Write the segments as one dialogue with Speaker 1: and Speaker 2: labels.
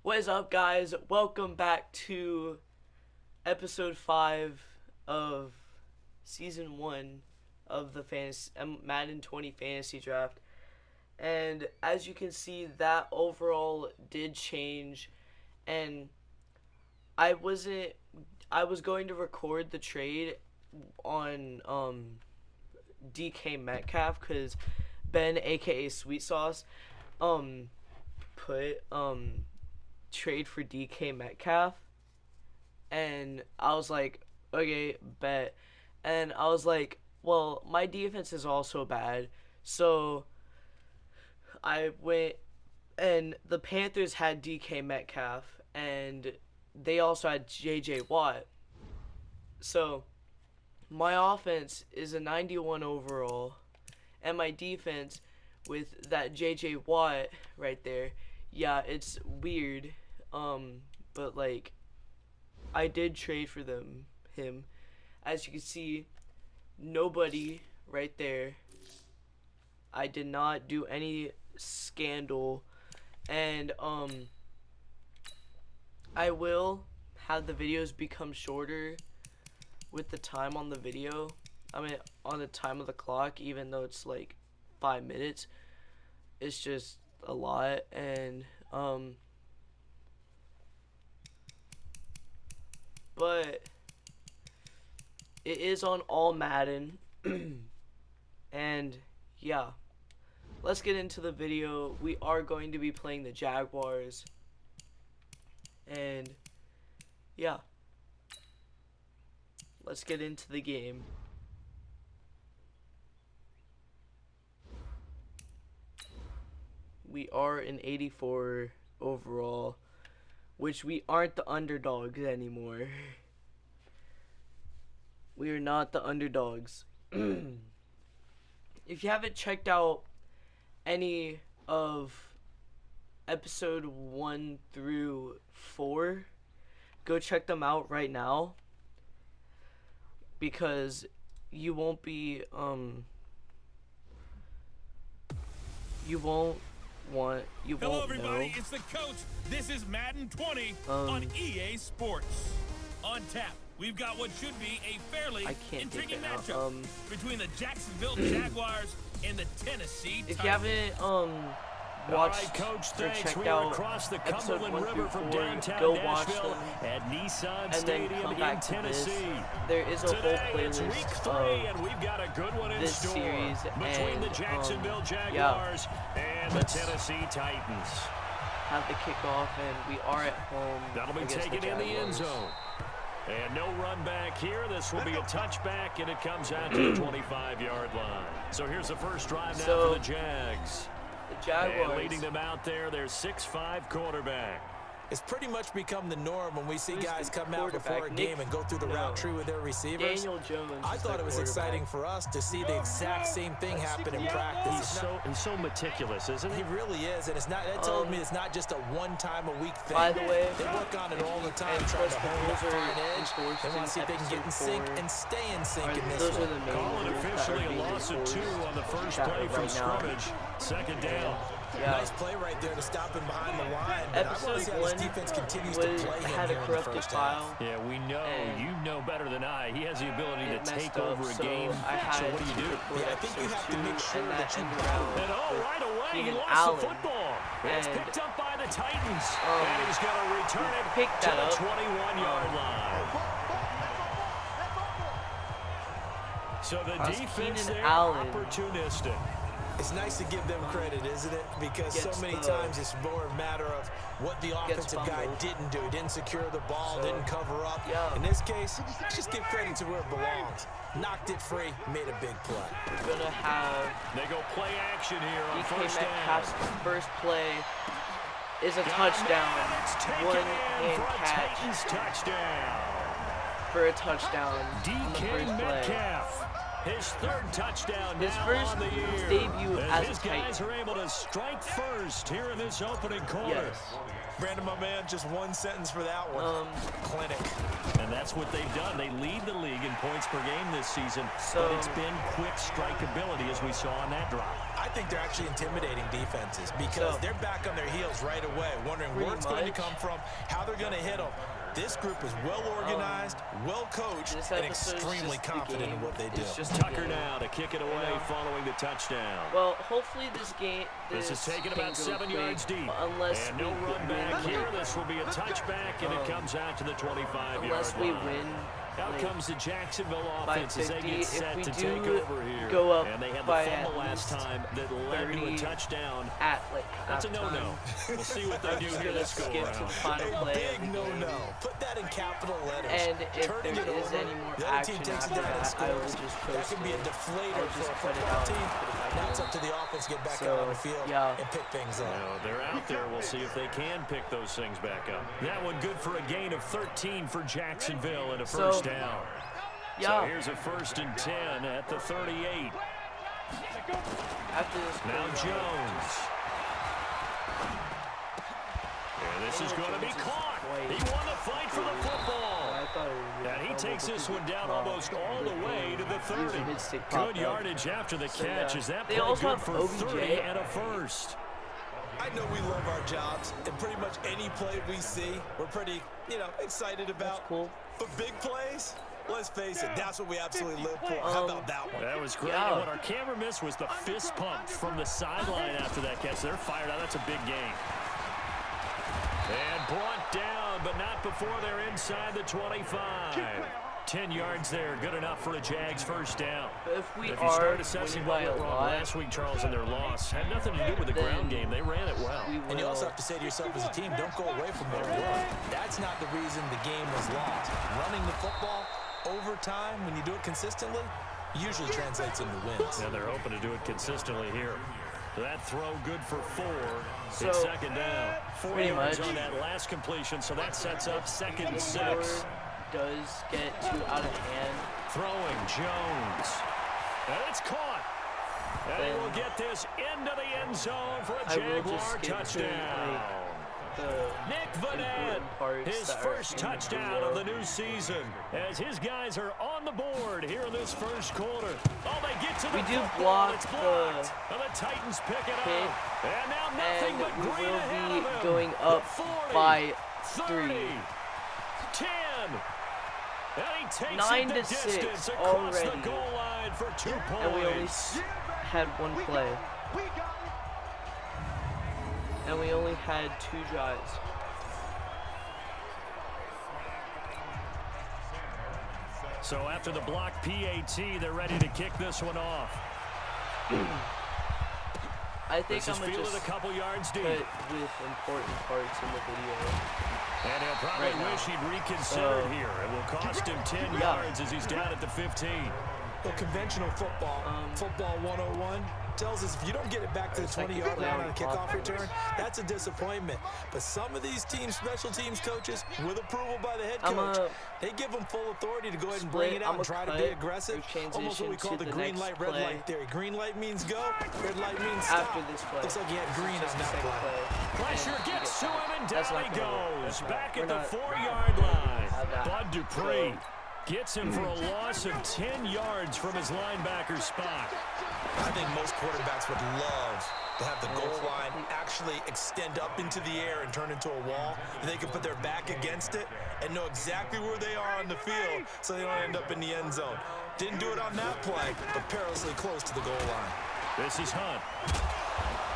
Speaker 1: What is up, guys? Welcome back to episode 5 of season 1 of the Madden 20 fantasy draft. And as you can see, that overall did change, and I was going to record the trade on DK Metcalf because Ben, aka Sweet Sauce, put trade for DK Metcalf, and I was like, okay, bet. And I was like, well, my defense is also bad, so I went, and the Panthers had DK Metcalf, and they also had JJ Watt. So my offense is a 91 overall, and my defense with that JJ Watt right there, yeah, it's weird. But like, I did trade for him. As you can see, nobody right there. I did not do any scandal, and I will have the videos become shorter with the time on the video. I mean, on the time of the clock, even though it's like 5 minutes, it's just a lot. And but it is on all Madden. And yeah, let's get into the video. We are going to be playing the Jaguars, and yeah, let's get into the game. We are an 84 overall, which we aren't the underdogs anymore. We are not the underdogs. If you haven't checked out any of episode 1 through 4, go check them out right now, because you won't be
Speaker 2: Hello everybody, it's the coach. This is Madden 20 on EA Sports. On tap, we've got what should be a fairly intriguing matchup between the Jacksonville Jaguars and the Tennessee Titans.
Speaker 1: If you haven't watched or checked out episode 1 through 4, go watch them, and then come back to this. There is a whole playlist of this series, and yeah,
Speaker 3: and the Tennessee Titans
Speaker 1: have the kickoff, and we are at home.
Speaker 3: That'll be taken in the end zone. And no run back here. This will be a touchback, and it comes out to the 25-yard line. So here's the first drive now for the Jags.
Speaker 1: The Jaguars.
Speaker 3: And leading them out there, their 6'5" quarterback.
Speaker 4: It's pretty much become the norm when we see guys come out before a game and go through the route tree with their receivers.
Speaker 1: Daniel Jones.
Speaker 4: I thought it was exciting for us to see the exact same thing happen in practice.
Speaker 3: He's so meticulous, isn't he?
Speaker 4: He really is, and it's not. That told me it's not just a one-time-a-week thing.
Speaker 1: By the way,
Speaker 4: they work on it all the time, trying to hone that fine edge. They want to see if they can get in sync and stay in sync in this one.
Speaker 3: Calling officially a loss of 2 on the first play from scrimmage. Second down.
Speaker 1: Yeah.
Speaker 4: Nice play right there to stop him behind the line.
Speaker 1: Episode 1
Speaker 4: defense continues to play
Speaker 1: had a corrupted file.
Speaker 3: Yeah, we know. You know better than I. He has the ability to take over a
Speaker 1: so
Speaker 3: game. So what do you do?
Speaker 4: Yeah, I think you have to make sure that you
Speaker 3: And right away, he lost the football. It's picked up by the Titans. And he's going to return it to the 21-yard line. So the defense there, opportunistic.
Speaker 4: It's nice to give them credit, isn't it? Because so many times it's more a matter of what the offensive guy didn't do. Didn't secure the ball, didn't cover up. In this case, let's just give credit to where it belongs. Knocked it free, made a big play.
Speaker 1: We're going to have
Speaker 3: they go play action here on
Speaker 1: DK
Speaker 3: first down.
Speaker 1: Metcalf's first play is a touchdown. One-hand catch
Speaker 3: touchdown.
Speaker 1: For a touchdown.
Speaker 3: DK Metcalf. His third touchdown
Speaker 1: his
Speaker 3: now
Speaker 1: first
Speaker 3: on the year.
Speaker 1: debut as
Speaker 3: his
Speaker 1: a Titan.
Speaker 3: guys are able to strike first here in this opening quarter.
Speaker 1: Yes.
Speaker 4: Brandon, my man, just one sentence for that one. Clinic.
Speaker 3: And that's what they've done. They lead the league in points per game this season,
Speaker 1: so,
Speaker 3: but it's been quick strikeability as we saw on that drive.
Speaker 4: I think they're actually intimidating defenses because they're back on their heels right away, wondering where it's going to come from, how they're going to hit them. This group is well organized, well coached, and extremely confident in what they do.
Speaker 3: Just Tucker now to kick it away following the touchdown.
Speaker 1: Well, hopefully this game.
Speaker 3: This is taken about 7 yards deep.
Speaker 1: Unless
Speaker 3: and no run back here. This will be a touchback, and it comes out to the 25-yard line.
Speaker 1: Unless we win.
Speaker 3: Out comes the Jacksonville offense as they get set to take over here.
Speaker 1: Go up
Speaker 3: and they had the
Speaker 1: by
Speaker 3: fumble last time that led to a touchdown. That's a no-no. We'll see what they do here this go around.
Speaker 4: A big no-no. Put that in capital letters.
Speaker 1: And if there is any more action after that, I will just post
Speaker 4: that can be a deflator for a football team. Now it's up to the offense to get back out on the field and pick things up.
Speaker 3: Well, they're out there. We'll see if they can pick those things back up. That one good for a gain of 13 for Jacksonville and a first down. So here's a 1st and 10 at the 38.
Speaker 1: After this
Speaker 3: now Jones. And this is going to be caught. He won the fight for the football. And he takes this one down almost all the way to the 30. Good yardage after the catch. Is that play good for 30 and a first?
Speaker 4: I know we love our jobs, and pretty much any play we see, we're pretty, excited about. But big plays, let's face it, that's what we absolutely live for. How about that one?
Speaker 3: That was great. And what our camera missed was the fist pump from the sideline after that catch. They're fired out. That's a big gain. And brought down, but not before they're inside the 25. 10 yards there, good enough for a Jags first down.
Speaker 1: If
Speaker 3: you start assessing what went wrong last week, Charles, in their loss, had nothing to do with the ground game. They ran it well.
Speaker 4: And you also have to say to yourself as a team, don't go away from their run. That's not the reason the game was lost. Running the football over time, when you do it consistently, usually translates into wins.
Speaker 3: And they're hoping to do it consistently here. That throw good for 4. It's second down. 4 yards on that last completion, so that sets up 2nd and 6.
Speaker 1: Does get too out of hand.
Speaker 3: Throwing Jones. And it's caught. And he will get this into the end zone for a Jaguar touchdown. Nick Vanette, his first touchdown of the new season, as his guys are on the board here in this first quarter. Oh, they get to the football. It's blocked. And the Titans pick it up. And now nothing but green ahead of them.
Speaker 1: Going up
Speaker 3: 40,
Speaker 1: by
Speaker 3: 30,
Speaker 1: 3.
Speaker 3: 10. And he takes
Speaker 1: 9
Speaker 3: it
Speaker 1: to
Speaker 3: the
Speaker 1: 6
Speaker 3: distance across
Speaker 1: already.
Speaker 3: the goal line for 2 points.
Speaker 1: And we only had 1 play. And we only had 2 drives.
Speaker 3: So after the block PAT, they're ready to kick this one off.
Speaker 1: I think I'm going to just
Speaker 3: a couple yards deep.
Speaker 1: put with important parts in the video.
Speaker 3: And he'll probably wish he'd reconsidered here. It will cost him 10 yards as he's down at the 15.
Speaker 4: Well, conventional football, football 101, tells us if you don't get it back to the 20-yard line on a kickoff return, that's a disappointment. But some of these teams, special teams coaches, with approval by the head coach, they give them full authority to go ahead and bring it out and try to be aggressive. Almost what we call the green light, red light theory. Green light means go, red light means stop.
Speaker 1: After this play.
Speaker 4: Looks like he had green on that play.
Speaker 3: Pressure gets to him and down he goes. Back at the 4-yard line. Bud Dupree gets him for a loss of 10 yards from his linebacker spot.
Speaker 4: I think most quarterbacks would love to have the goal line actually extend up into the air and turn into a wall, and they can put their back against it and know exactly where they are on the field so they don't end up in the end zone. Didn't do it on that play, but perilously close to the goal line.
Speaker 3: This is Hunt.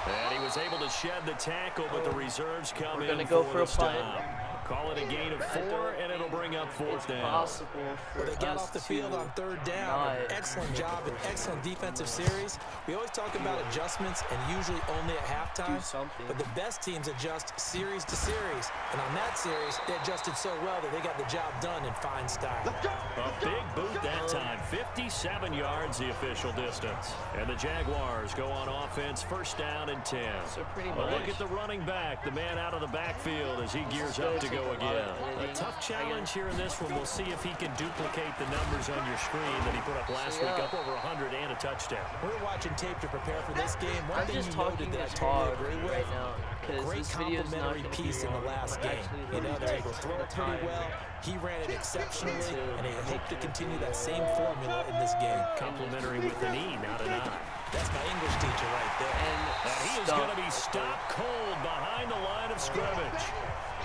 Speaker 3: And he was able to shed the tackle, but the reserves come in
Speaker 1: for a
Speaker 3: stop. Call it a gain of 4, and it'll bring up 4th down.
Speaker 1: Possible for
Speaker 4: they got off the field on 3rd down. Excellent job, an excellent defensive series. We always talk about adjustments, and usually only at halftime. But the best teams adjust series to series. And on that series, they adjusted so well that they got the job done in fine style.
Speaker 3: A big boot that time. 57 yards the official distance. And the Jaguars go on offense, 1st down and 10.
Speaker 1: So pretty much.
Speaker 3: Look at the running back, the man out of the backfield as he gears up to go again. A tough challenge here in this one. We'll see if he can duplicate the numbers on your screen that he put up last week, up over 100 and a touchdown.
Speaker 4: We're watching tape to prepare for this game. One thing you noted that I
Speaker 1: totally
Speaker 4: agree with,
Speaker 1: right now,
Speaker 4: a great complimentary piece in the last game. You know, they're able to throw it pretty well. He ran it exceptionally, and they hope to continue that same formula in this game.
Speaker 3: Complimentary with an E, not an I.
Speaker 4: That's my English teacher right there.
Speaker 3: And he is going to be stopped cold behind the line of scrimmage.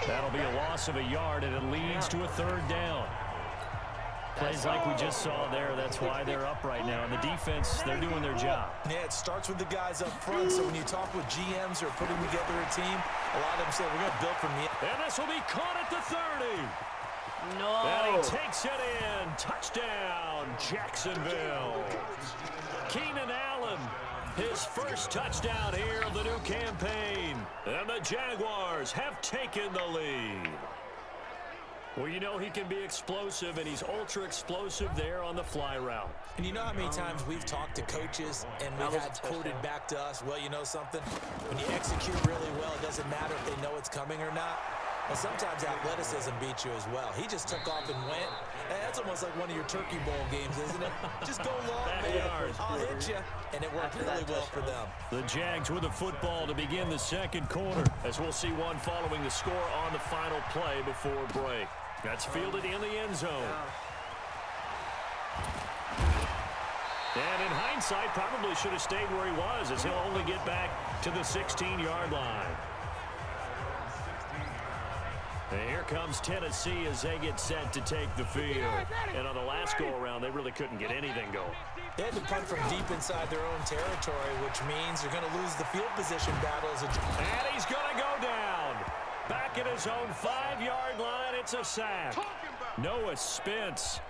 Speaker 3: That'll be a loss of a yard, and it leads to a 3rd down. Plays like we just saw there, that's why they're up right now. And the defense, they're doing their job.
Speaker 4: Yeah, it starts with the guys up front. So when you talk with GMs or putting together a team, a lot of them say, we're going to build from the end.
Speaker 3: And this will be caught at the 30.
Speaker 1: No.
Speaker 3: And he takes it in. Touchdown, Jacksonville. Keenan Allen, his first touchdown here of the new campaign. And the Jaguars have taken the lead. Well, you know he can be explosive, and he's ultra-explosive there on the fly route.
Speaker 4: And you know how many times we've talked to coaches and we've had quoted back to us, well, you know something? When you execute really well, it doesn't matter if they know it's coming or not. Well, sometimes athleticism beats you as well. He just took off and went. And that's almost like one of your Turkey Bowl games, isn't it? Just go long, man. I'll hit you. And it worked really well for them.
Speaker 3: The Jags with the football to begin the 2nd quarter, as we'll see one following the score on the final play before break. That's fielded in the end zone. And in hindsight, probably should have stayed where he was, as he'll only get back to the 16-yard line. And here comes Tennessee as they get set to take the field. And on the last go-around, they really couldn't get anything going.
Speaker 4: They had to punt from deep inside their own territory, which means they're going to lose the field position battles.
Speaker 3: And he's going to go down. Back at his own 5-yard line, it's a sack. Noah Spence.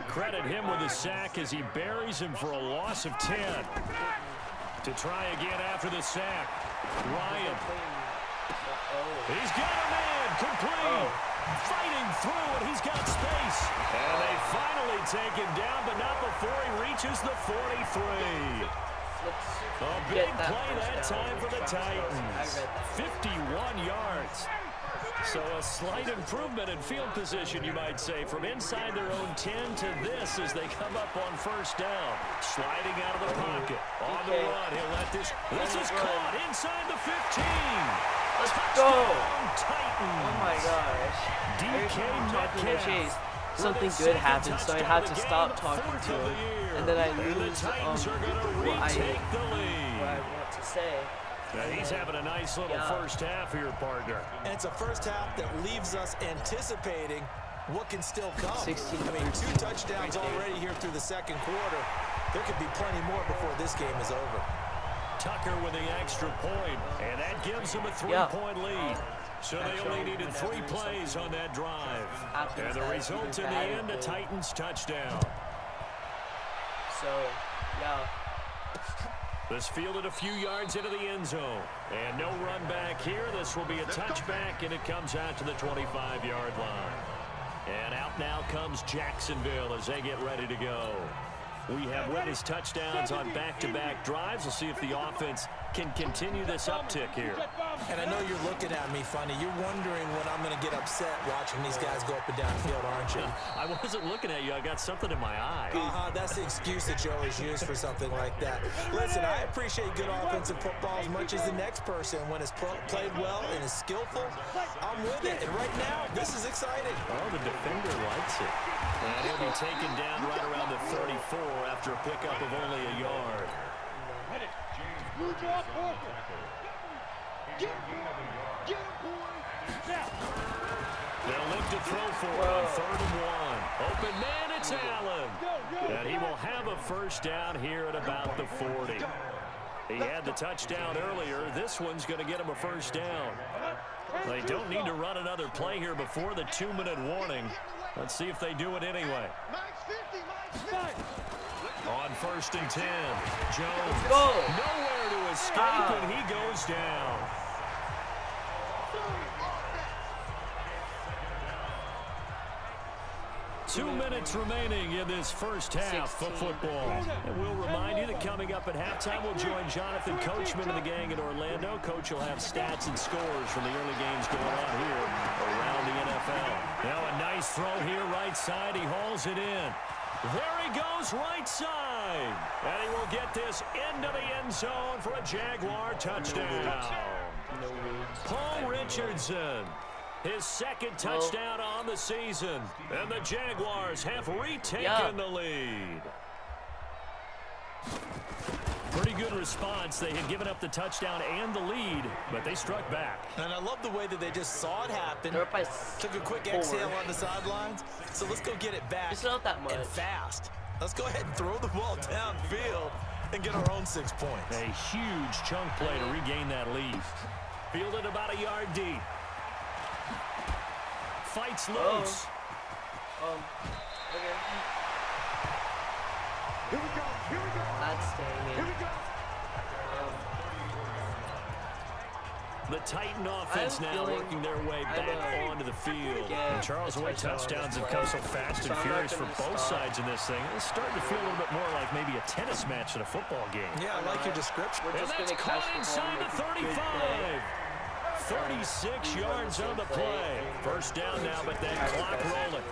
Speaker 3: Credit him with a sack as he buries him for a loss of 10. To try again after the sack. Ryan. He's got a man. Complete. Fighting through, and he's got space. And they finally take him down, but not before he reaches the 43. A big play that time for the Titans. 51 yards. So a slight improvement in field position, you might say, from inside their own 10 to this as they come up on 1st down. Sliding out of the pocket. On the run, he'll let this. This is caught inside the 15.
Speaker 1: Let's go.
Speaker 3: Titans.
Speaker 1: Oh my gosh.
Speaker 3: DK Metcalf.
Speaker 1: Something good happened, so I had to stop talking to him, and then I lose what I want to say.
Speaker 3: Now he's having a nice little first half here, partner.
Speaker 4: And it's a first half that leaves us anticipating what can still come.
Speaker 1: 16
Speaker 4: I mean, 2 touchdowns already here through the 2nd quarter. There could be plenty more before this game is over.
Speaker 3: Tucker with the extra point, and that gives them a 3-point lead. So they only needed 3 plays on that drive. And the result in the end, a Titans touchdown.
Speaker 1: So, yeah.
Speaker 3: This fielded a few yards into the end zone. And no run back here. This will be a touchback, and it comes out to the 25-yard line. And out now comes Jacksonville as they get ready to go. We have witnessed touchdowns on back-to-back drives. We'll see if the offense can continue this uptick here.
Speaker 4: And I know you're looking at me funny. You're wondering when I'm going to get upset watching these guys go up and down the field, aren't you?
Speaker 3: I wasn't looking at you. I got something in my eye.
Speaker 4: That's the excuse that you always use for something like that. Listen, I appreciate good offensive football as much as the next person. When it's played well and is skillful, I'm with it. And right now, this is exciting.
Speaker 3: Oh, the defender likes it. And he'll be taken down right around the 34 after a pickup of only a yard. They'll look to throw for on 3rd and 1. Open man, it's Allen. And he will have a first down here at about the 40. He had the touchdown earlier. This one's going to get him a first down. They don't need to run another play here before the 2-minute warning. Let's see if they do it anyway. On 1st and 10, Jones nowhere to escape, and he goes down. Two minutes remaining in this first half of football. And we'll remind you that coming up at halftime, we'll join Jonathan Coachman and the gang in Orlando. Coach will have stats and scores from the early games going on here around the NFL. Now a nice throw here right side. He hauls it in. There he goes right side. And he will get this into the end zone for a Jaguar touchdown. Paul Richardson. His 2nd touchdown on the season. And the Jaguars have retaken the lead. Pretty good response. They had given up the touchdown and the lead, but they struck back.
Speaker 4: And I love the way that they just saw it happen. Took a quick exhale on the sidelines. So let's go get it back.
Speaker 1: It's not that much.
Speaker 4: And fast. Let's go ahead and throw the ball downfield and get our own 6 points.
Speaker 3: A huge chunk play to regain that lead. Fielded about a yard deep. Fights loose.
Speaker 1: Okay.
Speaker 2: Here we go.
Speaker 1: That's staying in.
Speaker 2: Here we go.
Speaker 3: The Titan offense now working their way back onto the field. And Charles, the way touchdowns have come so fast and furious for both sides in this thing, it's starting to feel a little bit more like maybe a tennis match at a football game.
Speaker 4: Yeah, I like your description.
Speaker 3: And that's caught inside the 35. 36 yards on the play. First down now, but that clock rolling.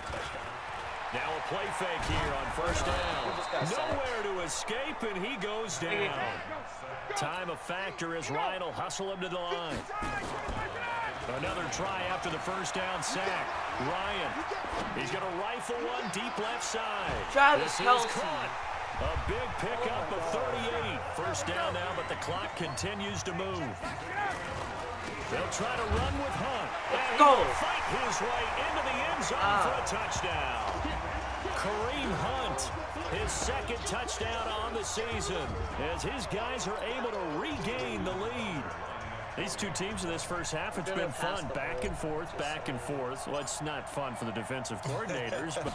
Speaker 3: Now a play fake here on first down. Nowhere to escape, and he goes down. Time a factor as Ryan will hustle him to the line. Another try after the first down sack. Ryan, he's going to rifle one deep left side.
Speaker 1: Travis Kelce.
Speaker 3: Caught. A big pickup of 38. First down now, but the clock continues to move. They'll try to run with Hunt. And he'll fight his way into the end zone for a touchdown. Kareem Hunt, his second touchdown on the season, as his guys are able to regain the lead. These two teams in this first half, it's been fun. Back and forth, back and forth. Well, it's not fun for the defensive coordinators, but...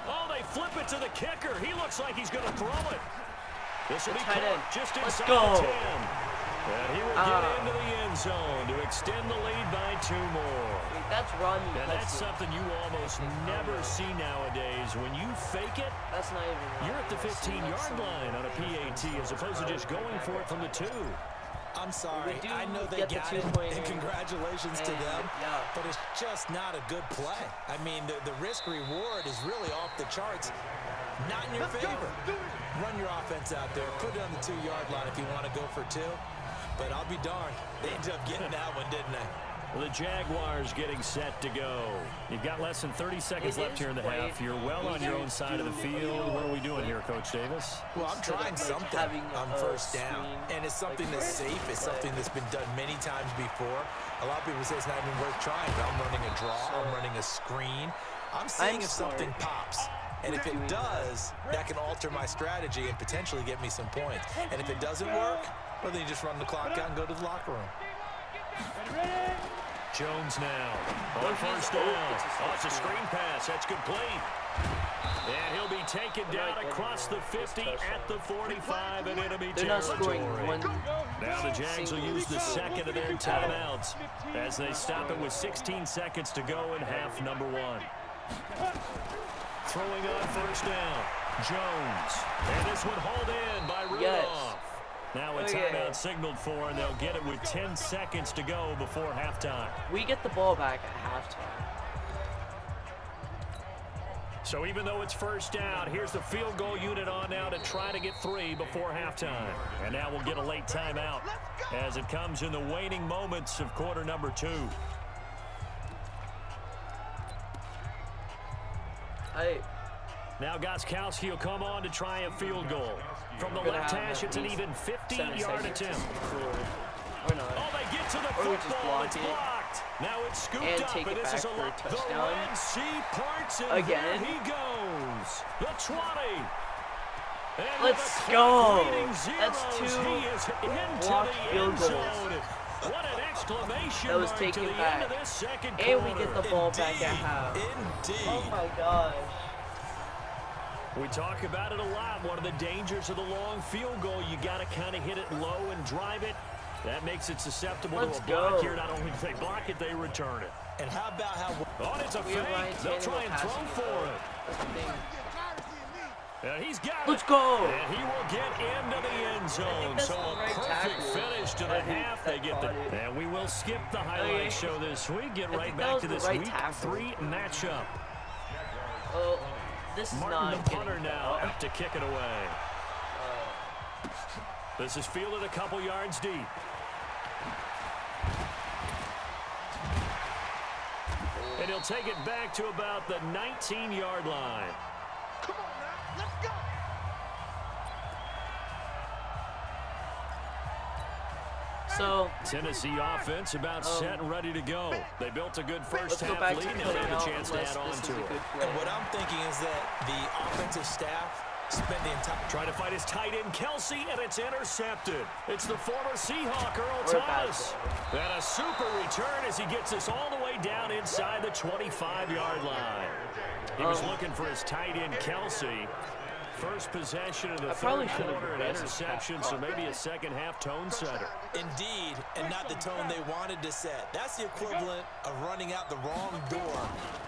Speaker 3: Oh, they flip it to the kicker. He looks like he's going to throw it. This will be caught just inside the 10. And he will get into the end zone to extend the lead by 2 more.
Speaker 1: That's run.
Speaker 3: And that's something you almost never see nowadays. When you fake it,
Speaker 1: that's not even
Speaker 3: you're at the 15-yard line on a PAT as opposed to just going for it from the 2.
Speaker 4: I'm sorry. I know they got it, and congratulations to them, but it's just not a good play. I mean, the risk-reward is really off the charts. Not in your favor. Run your offense out there. Put it on the 2-yard line if you want to go for 2. But I'll be darned. They ended up getting that one, didn't they?
Speaker 3: Well, the Jaguars getting set to go. You've got less than 30 seconds left here in the half. You're well on your own side of the field. What are we doing here, Coach Davis?
Speaker 4: Well, I'm trying something on first down. And it's something that's safe. It's something that's been done many times before. A lot of people say it's not even worth trying. But I'm running a draw. I'm running a screen. I'm seeing if something pops. And if it does, that can alter my strategy and potentially get me some points. And if it doesn't work, well, then you just run the clock out and go to the locker room.
Speaker 3: Jones now on first down. Oh, it's a screen pass. That's complete. And he'll be taken down across the 50 at the 45 in enemy territory. Now the Jags will use the second of their timeouts as they stop it with 16 seconds to go in half number 1. Throwing on first down, Jones. And this one hauled in by Rudolph. Now a timeout signaled for, and they'll get it with 10 seconds to go before halftime.
Speaker 1: We get the ball back at halftime.
Speaker 3: So even though it's first down, here's the field goal unit on now to try to get 3 before halftime. And now we'll get a late timeout as it comes in the waning moments of quarter number 2. Now Gostkowski will come on to try a field goal. From the left hash, it's an even 15-yard attempt. Oh, they get to the football. It's blocked. Now it's scooped up, and this is a lot. The Red Sea parts, and there he goes. The 20. And
Speaker 1: let's go.
Speaker 3: That's 2 blocked field goals. What an exclamation
Speaker 1: that was
Speaker 3: mark
Speaker 1: taken
Speaker 3: to the
Speaker 1: back.
Speaker 3: end of this second
Speaker 1: and
Speaker 3: quarter.
Speaker 1: We get the ball back at half.
Speaker 4: Indeed.
Speaker 1: Oh my gosh.
Speaker 3: We talk about it a lot. One of the dangers of the long field goal, you got to kind of hit it low and drive it. That makes it susceptible to a block here. Not only do they block it, they return it.
Speaker 4: And how about how...
Speaker 3: Oh, it's a fake. They'll try and throw for it. And he's got it.
Speaker 1: Let's go.
Speaker 3: And he will get into the end zone. So a perfect finish to the half. They get the... And we will skip the highlight show this week. Get right back to this week 3 matchup.
Speaker 1: Oh. This is
Speaker 3: Martin the punter now up to kick it away. This is fielded a couple yards deep. And he'll take it back to about the 19-yard line.
Speaker 2: Come on now, let's go.
Speaker 1: So
Speaker 3: Tennessee offense about set and ready to go. They built a good first half lead. Now they have a chance to add on to it.
Speaker 4: And what I'm thinking is that the offensive staff spend the entire
Speaker 3: trying to fight his tight end Kelsey, and it's intercepted. It's the former Seahawk Earl Thomas. And a super return as he gets us all the way down inside the 25-yard line. He was looking for his tight end Kelsey. First possession of the third quarter, an interception, so maybe a second-half tone setter.
Speaker 4: Indeed, and not the tone they wanted to set. That's the equivalent of running out the wrong door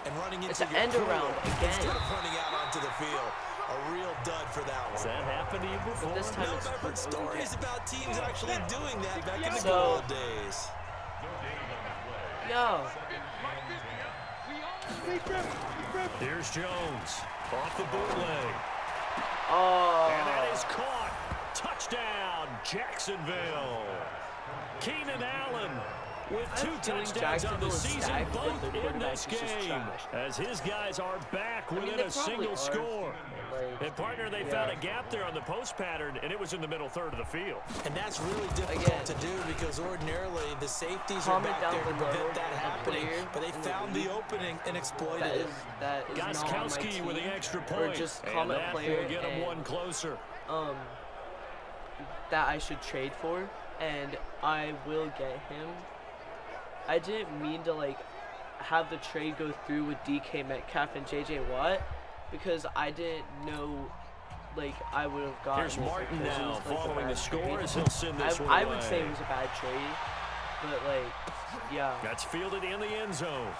Speaker 4: and running into your
Speaker 1: end around again
Speaker 4: instead of running out onto the field. A real dud for that one.
Speaker 3: Has that happened to you before?
Speaker 1: This time
Speaker 4: I've heard stories about teams actually doing that back in the good old days.
Speaker 1: Yo.
Speaker 3: Here's Jones off the bootleg.
Speaker 1: Oh.
Speaker 3: And that is caught. Touchdown, Jacksonville. Keenan Allen with 2 touchdowns on the season, both in this game, as his guys are back within a single score. And, partner, they found a gap there on the post pattern, and it was in the middle third of the field.
Speaker 4: And that's really difficult to do because ordinarily the safeties are back there to prevent that happening, but they found the opening and exploited it.
Speaker 3: Gostkowski with the extra point,
Speaker 1: just
Speaker 3: and that will get him one closer.
Speaker 1: That I should trade for, and I will get him. I didn't mean to have the trade go through with DK Metcalf and JJ Watt because I didn't know I would have gotten.
Speaker 3: Here's Martin now following the score as he'll send this one
Speaker 1: I
Speaker 3: away.
Speaker 1: would say it was a bad trade, but yeah.
Speaker 3: That's fielded in the end zone.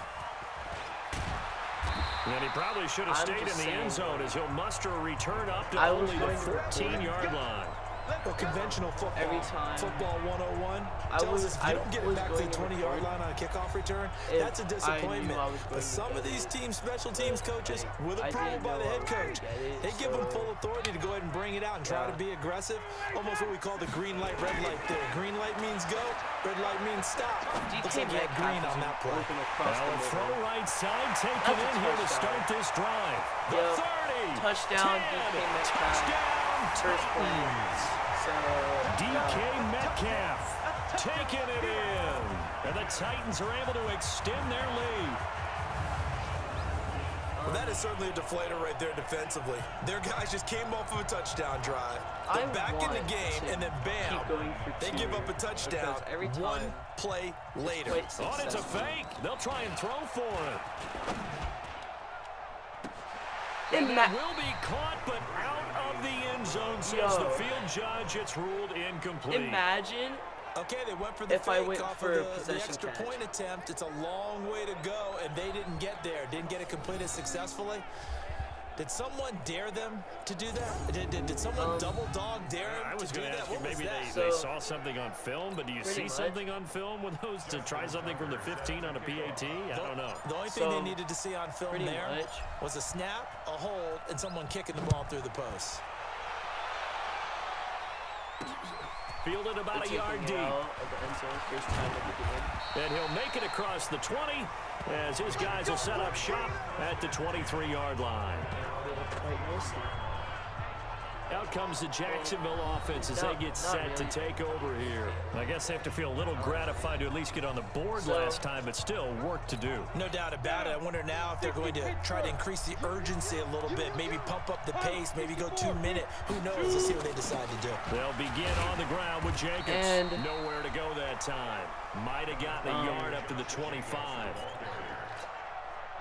Speaker 3: And he probably should have stayed in the end zone as he'll muster a return up to only the 14-yard line.
Speaker 4: Well, conventional football,
Speaker 1: every time.
Speaker 4: Football 101 tells us if you don't get it back to the 20-yard line on a kickoff return, that's a disappointment. But some of these teams, special teams coaches, with approval by the head coach, they give them full authority to go ahead and bring it out and try to be aggressive. Almost what we call the green light, red light theory. Green light means go, red light means stop. Looks like you had green on that play.
Speaker 3: Now a throw right side taken in here to start this drive. The 30,
Speaker 1: touchdown,
Speaker 3: 10, touchdown,
Speaker 1: first play.
Speaker 3: DK Metcalf taking it in. And the Titans are able to extend their lead.
Speaker 4: Well, that is certainly a deflator right there defensively. Their guys just came off of a touchdown drive. They're back in the game, and then bam, they give up a touchdown one play later.
Speaker 3: Oh, it's a fake. They'll try and throw for it. And that will be caught, but out of the end zone, says the field judge. It's ruled incomplete.
Speaker 1: Imagine.
Speaker 4: Okay, they went for the fake off of the extra point attempt. It's a long way to go, and they didn't get there. Didn't get it completed successfully. Did someone dare them to do that? Did someone double dog dare them
Speaker 3: I was going to ask you, maybe they saw something on film, but do you see something on film with those to try something from the 15 on a PAT? I don't know.
Speaker 4: The only thing they needed to see on film there was a snap, a hold, and someone kicking the ball through the post.
Speaker 3: Fielded about a yard deep. And he'll make it across the 20 as his guys will set up shop at the 23-yard line. Out comes the Jacksonville offense as they get set to take over here. I guess they have to feel a little gratified to at least get on the board last time, but still work to do.
Speaker 4: No doubt about it. I wonder now if they're going to try to increase the urgency a little bit, maybe pump up the pace, maybe go 2 minute. Who knows? Let's see what they decide to do.
Speaker 3: They'll begin on the ground with Jacobs. And nowhere to go that time. Might have gotten a yard up to the 25.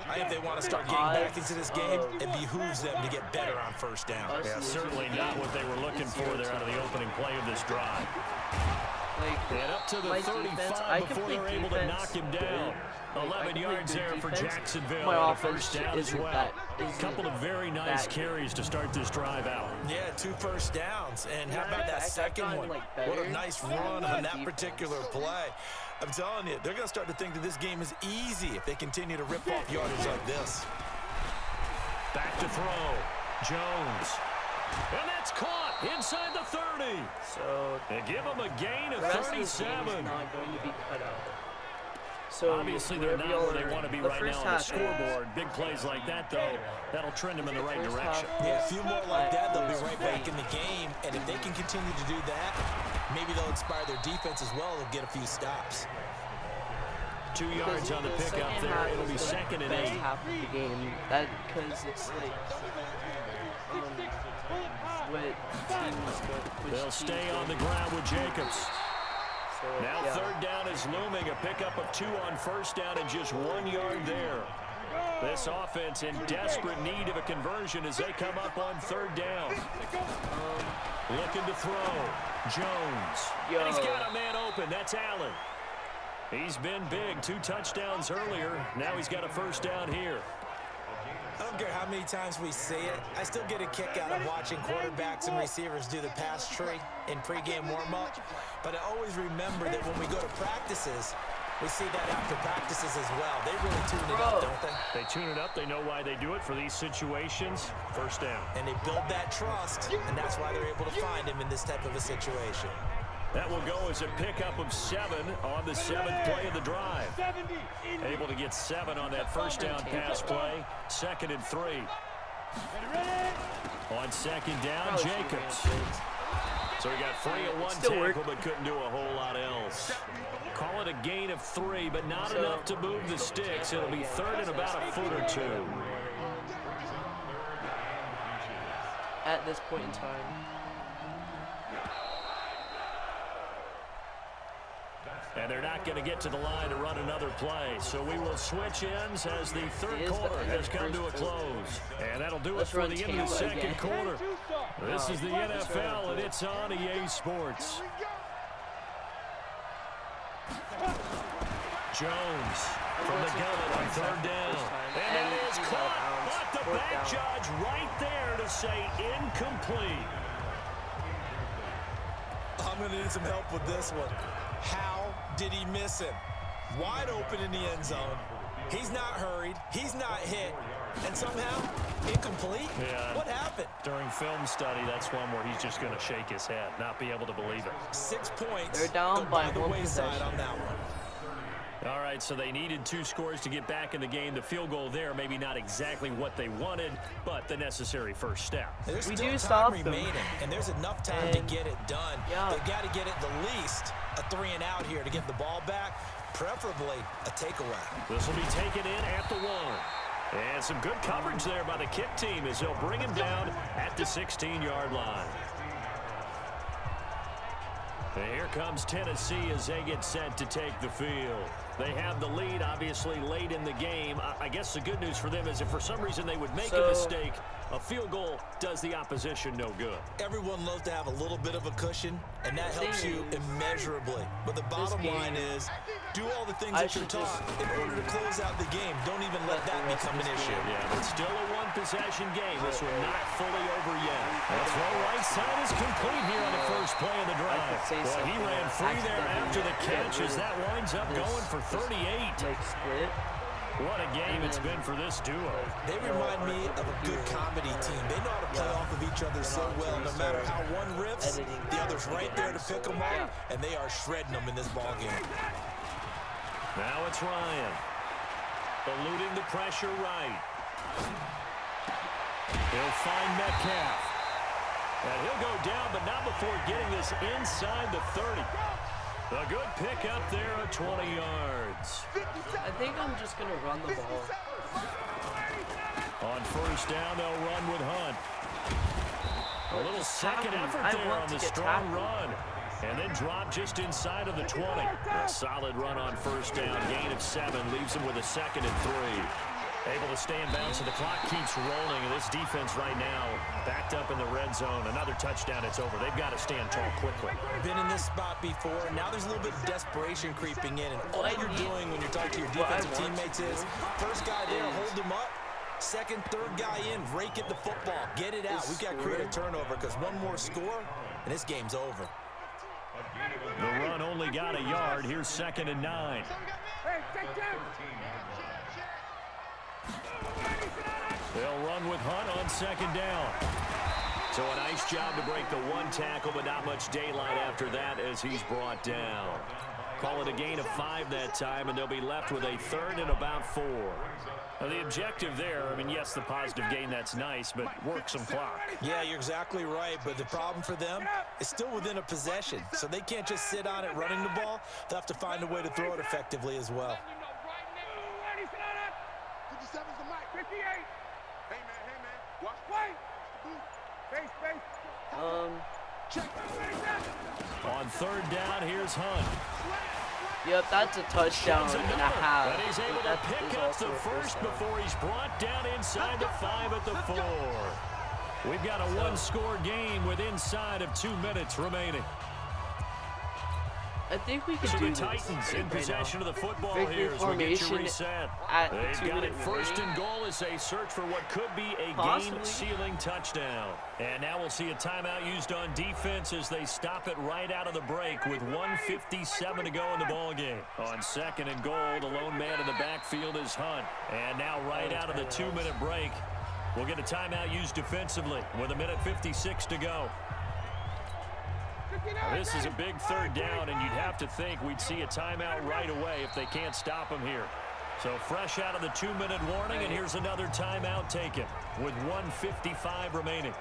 Speaker 4: I think they want to start getting back into this game, it behooves them to get better on first down.
Speaker 3: Yeah, certainly not what they were looking for there out of the opening play of this drive. And up to the 35 before they're able to knock him down. 11 yards there for Jacksonville on a first down as well. A couple of very nice carries to start this drive out.
Speaker 4: Yeah, 2 first downs. And how about that second one? What a nice run on that particular play. I'm telling you, they're going to start to think that this game is easy if they continue to rip off yardage like this.
Speaker 3: Back to throw. Jones. And that's caught inside the 30.
Speaker 1: So
Speaker 3: they give him a gain of 37.
Speaker 1: Not going to be cut out. So
Speaker 3: obviously they're not where they want to be right now on the scoreboard. Big plays like that, though, that'll trend them in the right direction.
Speaker 4: Yeah, a few more like that, they'll be right back in the game. And if they can continue to do that, Maybe they'll inspire their defense as well and get a few stops.
Speaker 3: 2 yards on the pickup there. It'll be 2nd and 8.
Speaker 1: Half of the game. Because it's like
Speaker 3: they'll stay on the ground with Jacobs.
Speaker 1: So,
Speaker 3: now 3rd down is looming. A pickup of 2 on 1st down and just 1 yard there. This offense in desperate need of a conversion as they come up on 3rd down. Looking to throw. Jones. And he's got a man open. That's Allen. He's been big. 2 touchdowns earlier. Now he's got a 1st down here.
Speaker 4: I don't care how many times we see it. I still get a kick out of watching quarterbacks and receivers do the pass tree in pregame warm-up. But I always remember that when we go to practices, we see that after practices as well. They really tune it up, don't they?
Speaker 3: They tune it up. They know why they do it for these situations. 1st down.
Speaker 4: And they build that trust, and that's why they're able to find him in this type of a situation.
Speaker 3: That will go as a pickup of 7 on the 7th play of the drive. Able to get 7 on that 1st down pass play. 2nd and 3. On 2nd down, Jacobs. So he got free of 1 tackle, but couldn't do a whole lot else. Call it a gain of 3, but not enough to move the sticks. It'll be 3rd and about a foot or 2.
Speaker 1: At this point in time.
Speaker 3: And they're not going to get to the line to run another play. So we will switch ends as the 3rd quarter has come to a close. And that'll do it for the end of the 2nd quarter. This is the NFL, and it's on EA Sports. Jones from the gun on 3rd down. And that is caught. But the back judge right there to say incomplete.
Speaker 4: I'm going to need some help with this one. How did he miss him? Wide open in the end zone. He's not hurried. He's not hit. And somehow, incomplete?
Speaker 3: Yeah.
Speaker 4: What happened?
Speaker 3: During film study, that's one where he's just going to shake his head, not be able to believe it.
Speaker 4: 6 points.
Speaker 1: They're down by
Speaker 4: the
Speaker 1: 1
Speaker 4: wayside
Speaker 1: possession
Speaker 4: on that one.
Speaker 3: All right, so they needed 2 scores to get back in the game. The field goal there, maybe not exactly what they wanted, but the necessary 1st step.
Speaker 4: There's
Speaker 1: we
Speaker 4: still
Speaker 1: do
Speaker 4: time
Speaker 1: stop
Speaker 4: remaining,
Speaker 1: them.
Speaker 4: And there's enough time to get it done.
Speaker 1: Yeah.
Speaker 4: They've got to get it the least a 3 and out here to get the ball back, preferably a takeaway.
Speaker 3: This will be taken in at the 1. And some good coverage there by the kick team as they'll bring him down at the 16-yard line. And here comes Tennessee as they get set to take the field. They have the lead, obviously, late in the game. I guess the good news for them is if for some reason they would make a mistake, a field goal does the opposition no good.
Speaker 4: Everyone loves to have a little bit of a cushion, and that helps you immeasurably. But the bottom line is, do all the things that you're taught in order to close out the game. Don't even let that become an issue.
Speaker 3: Yeah, but still a 1-possession game. This one not fully over yet. The throw right side is complete here on the 1st play of the drive. Well, he ran free there after the catch as that winds up going for 38. What a game it's been for this duo.
Speaker 4: They remind me of a good comedy team. They know how to play off of each other so well. No matter how one riffs, the other's right there to pick them up, and they are shredding them in this ball game.
Speaker 3: Now it's Ryan. Eluding the pressure right. He'll find Metcalf. And he'll go down, but not before getting this inside the 30. A good pickup there at 20 yards.
Speaker 1: I think I'm just going to run the ball.
Speaker 3: On 1st down, they'll run with Hunt. A little second effort there on the strong run. And then drop just inside of the 20. A solid run on 1st down. Gain of 7 leaves him with a 2nd and 3. Able to stay in bounds, and the clock keeps rolling. And this defense right now backed up in the red zone. Another touchdown, it's over. They've got to stand tall quickly.
Speaker 4: Been in this spot before, and now there's a little bit of desperation creeping in. And all you're doing when you're talking to your defensive teammates is, 1st guy there, hold him up. 2nd, 3rd guy in, rake at the football. Get it out. We've got to create a turnover because one more score, and this game's over.
Speaker 3: The run only got a yard. Here's 2nd and 9. They'll run with Hunt on 2nd down. So a nice job to break the 1 tackle, but not much daylight after that as he's brought down. Call it a gain of 5 that time, and they'll be left with a 3rd and about 4. Now, the objective there, I mean, yes, the positive gain, that's nice, but work some clock.
Speaker 4: Yeah, you're exactly right, but the problem for them is still within a possession, so they can't just sit on it running the ball. They'll have to find a way to throw it effectively as well.
Speaker 3: On 3rd down, here's Hunt.
Speaker 1: Yep, that's a touchdown and a half.
Speaker 3: And he's able to pick up the first before he's brought down inside the 5 at the 4. We've got a one-score game with inside of 2 minutes remaining.
Speaker 1: I think we can
Speaker 3: so
Speaker 1: do
Speaker 3: the Titans in possession of the football here as we get you reset. They've got it 1st and goal as they search for what could be a game-sealing touchdown. And now we'll see a timeout used on defense as they stop it right out of the break with 1:57 to go in the ballgame. On 2nd and goal, the lone man in the backfield is Hunt. And now right out of the 2-minute break, we'll get a timeout used defensively with 1:56 to go. Now, this is a big 3rd down, and you'd have to think we'd see a timeout right away if they can't stop him here. So fresh out of the 2-minute warning, and here's another timeout taken with 1:55 remaining.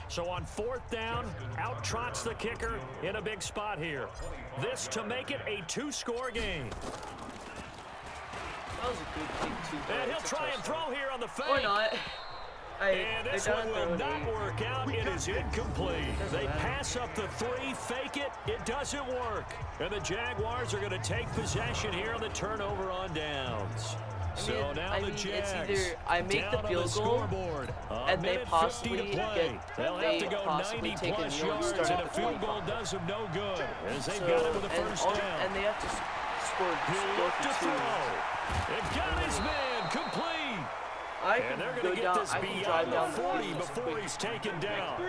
Speaker 3: So on 4th down, out trots the kicker in a big spot here. This to make it a 2-score game.
Speaker 1: That was a good kick, too.
Speaker 3: And he'll try and throw here on the fake.
Speaker 1: Or not.
Speaker 3: And this one will not work out. It is incomplete. They pass up the 3, fake it. It doesn't work. And the Jaguars are going to take possession here on the turnover on downs. So now the Jags
Speaker 1: it's either I make the field goal and they possibly
Speaker 3: they'll have to go 90-plus yards, and a field goal does them no good as they've got it with a first down.
Speaker 1: And they have to score
Speaker 3: to throw. They've got his man complete. And they're going to get this beyond the 40 before he's taken down.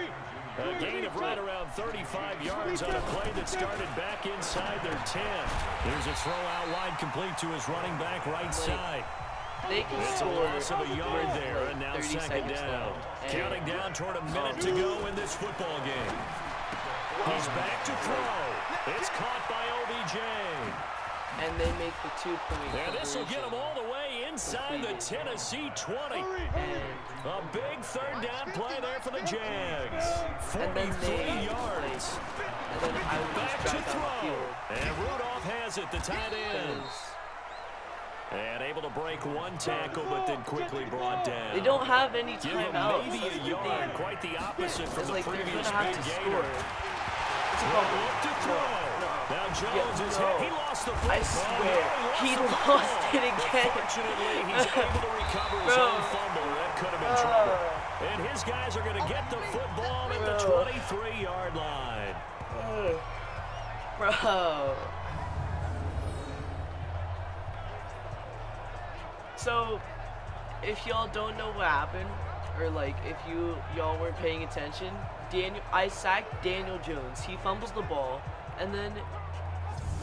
Speaker 3: A gain of right around 35 yards on a play that started back inside their 10. Here's a throw out wide complete to his running back right side. It's a loss of a yard there, and now 2nd down. Counting down toward a minute to go in this football game. He's back to throw. It's caught by OBJ.
Speaker 1: And they make the 2-point.
Speaker 3: And this will get them all the way inside the Tennessee 20. A big 3rd down play there for the Jags. 43 yards. Back to throw. And Rudolph has it, the tight end. And able to break one tackle, but then quickly brought down.
Speaker 1: They don't have any timeouts.
Speaker 3: Maybe a yard, quite the opposite from the previous big gainer.
Speaker 1: Look
Speaker 3: to throw. Now Jones is hit. He lost the football.
Speaker 1: I swear, he lost it again.
Speaker 3: Fortunately, he's able to recover his own fumble. That could have been trouble. And his guys are going to get the football at the 23-yard line.
Speaker 1: Bro. So, if y'all don't know what happened, or like if y'all weren't paying attention, I sacked Daniel Jones. He fumbles the ball, and then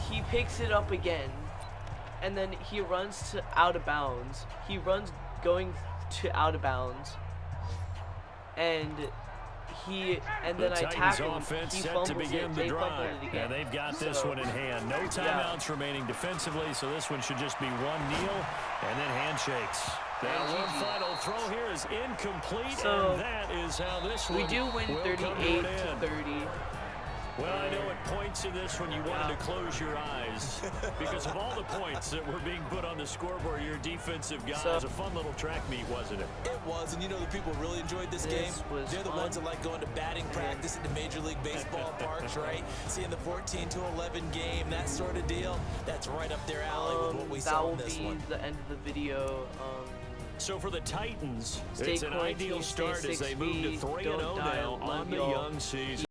Speaker 1: he picks it up again, and then he runs to out of bounds. He runs going to out of bounds, and then I tackle him. He fumbles it. They fumble it again.
Speaker 3: Yeah, they've got this one in hand. No timeouts remaining defensively, so this one should just be one kneel and then handshakes. Now one final throw here is incomplete,
Speaker 1: so
Speaker 3: and that is how this one
Speaker 1: we do win 38-30.
Speaker 3: Well, I know at points in this one you wanted to close your eyes because of all the points that were being put on the scoreboard. Your defensive guys, a fun little track meet, wasn't it?
Speaker 4: It was, and you know the people really enjoyed this game. They're the ones that like going to batting practice at the Major League Baseball parks, right? Seeing the 14-11 game, that sort of deal. That's right up their alley with what we saw in this one.
Speaker 1: That will be the end of the video.
Speaker 3: So for the Titans, it's an ideal start as they move to 3-0 now on the young season.